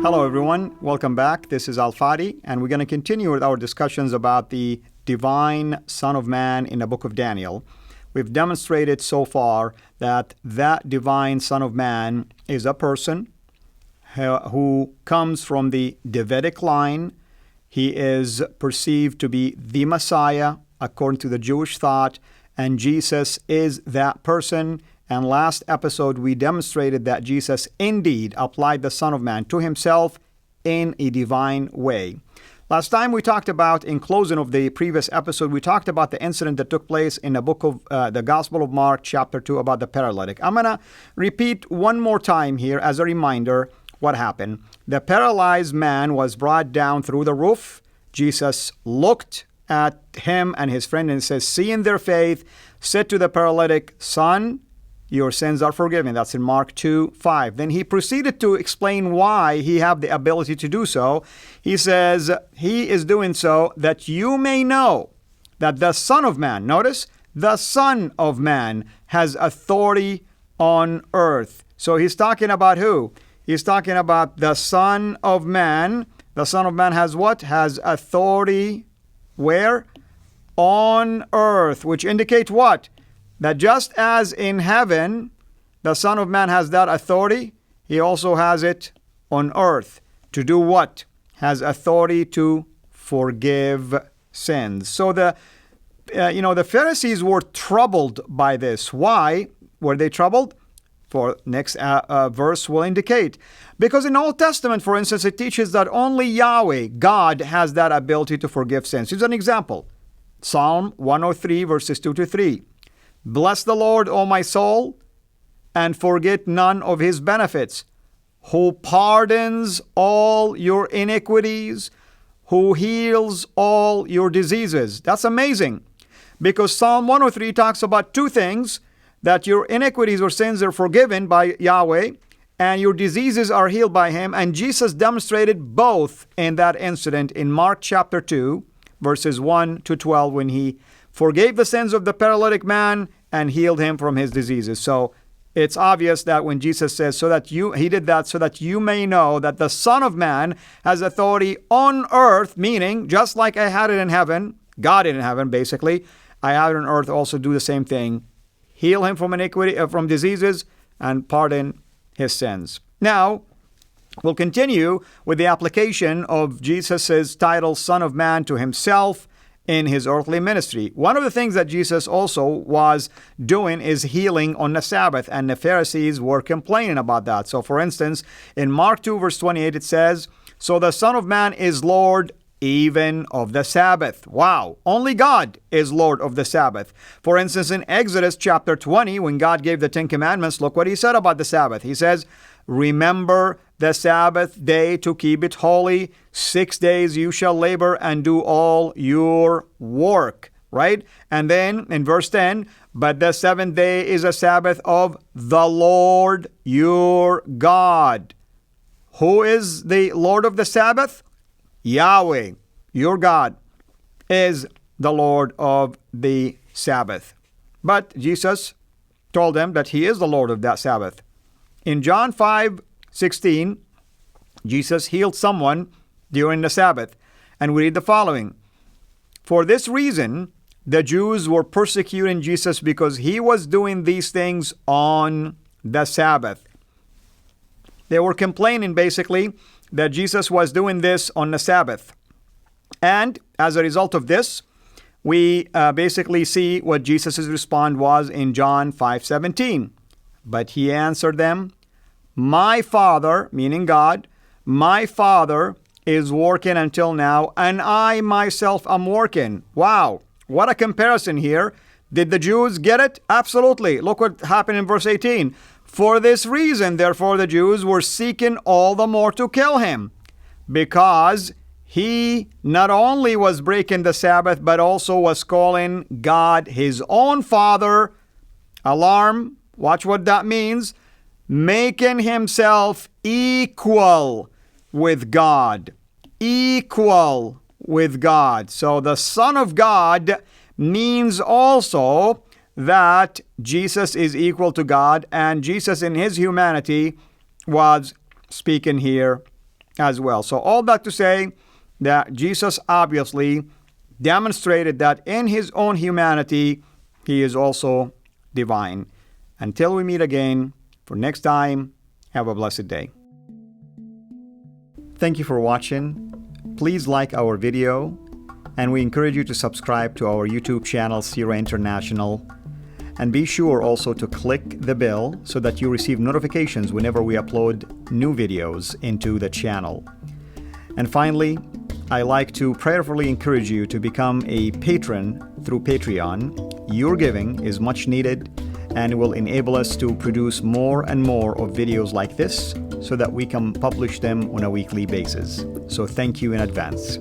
Hello, everyone. Welcome back. This is Fahdi, and we're going to continue with our discussions about the divine Son of Man in the book of Daniel. We've demonstrated so far that divine Son of Man is a person who comes from the Davidic line. He is perceived to be the Messiah according to the Jewish thought, and Jesus is that person. And last episode, we demonstrated that Jesus indeed applied the Son of Man to himself in a divine way. Last time we talked about, in closing of the previous episode, we talked about the incident that took place in the book of the Gospel of Mark, chapter 2, about the paralytic. I'm going to repeat one more time here as a reminder what happened. The paralyzed man was brought down through the roof. Jesus looked at him and his friend and says, "Seeing their faith, said to the paralytic, 'Son, your sins are forgiven.'" That's in Mark 2:5. Then he proceeded to explain why he had the ability to do so. He says he is doing so that you may know that the Son of Man, notice, the Son of Man has authority on earth. So he's talking about who? He's talking about the Son of Man. The Son of Man has what? Has authority where? On earth, which indicates what? That just as in heaven, the Son of Man has that authority, he also has it on earth. To do what? Has authority to forgive sins. So the Pharisees were troubled by this. Why were they troubled? For next verse will indicate. Because in the Old Testament, for instance, it teaches that only Yahweh, God, has that ability to forgive sins. Here's an example. Psalm 103, verses 2-3. "Bless the Lord, O my soul, and forget none of his benefits, who pardons all your iniquities, who heals all your diseases." That's amazing, because Psalm 103 talks about two things, that your iniquities or sins are forgiven by Yahweh, and your diseases are healed by him. And Jesus demonstrated both in that incident in Mark chapter 2, verses 1-12, when he forgave the sins of the paralytic man and healed him from his diseases. So it's obvious that when Jesus says, he did that so that you may know that the Son of Man has authority on earth, meaning just like I had it in heaven, God in heaven basically, I have it on earth also do the same thing. Heal him from iniquity, from diseases, and pardon his sins. Now, we'll continue with the application of Jesus' title, Son of Man, to himself in his earthly ministry. One of the things that Jesus also was doing is healing on the Sabbath, and the Pharisees were complaining about that. So, for instance, in Mark 2, verse 28, it says, "So the Son of Man is Lord even of the Sabbath." Wow! Only God is Lord of the Sabbath. For instance, in Exodus chapter 20, when God gave the 10 Commandments, look what he said about the Sabbath. He says, "Remember the Sabbath day to keep it holy. 6 days you shall labor and do all your work." Right? And then in verse 10, "But the seventh day is a Sabbath of the Lord your God." Who is the Lord of the Sabbath? Yahweh, your God, is the Lord of the Sabbath. But Jesus told them that he is the Lord of that Sabbath. In John 5:16, Jesus healed someone during the Sabbath. And we read the following. "For this reason, the Jews were persecuting Jesus because he was doing these things on the Sabbath." They were complaining basically that Jesus was doing this on the Sabbath. And as a result of this, we basically see what Jesus' response was in John 5:17. "But he answered them, 'My Father,'" meaning God, "'my Father is working until now, and I myself am working.'" Wow, what a comparison here. Did the Jews get it? Absolutely. Look what happened in verse 18. "For this reason, therefore, the Jews were seeking all the more to kill him, because he not only was breaking the Sabbath, but also was calling God his own Father." Alarm. Watch what that means. "Making himself equal with God." Equal with God. So the Son of God means also that Jesus is equal to God, and Jesus in his humanity was speaking here as well. So all that to say that Jesus obviously demonstrated that in his own humanity, he is also divine. Until we meet again, for next time, have a blessed day. Thank you for watching. Please like our video, and we encourage you to subscribe to our YouTube channel, Sira International. And be sure also to click the bell so that you receive notifications whenever we upload new videos into the channel. And finally, I like to prayerfully encourage you to become a patron through Patreon. Your giving is much needed and will enable us to produce more and more of videos like this so that we can publish them on a weekly basis. So thank you in advance.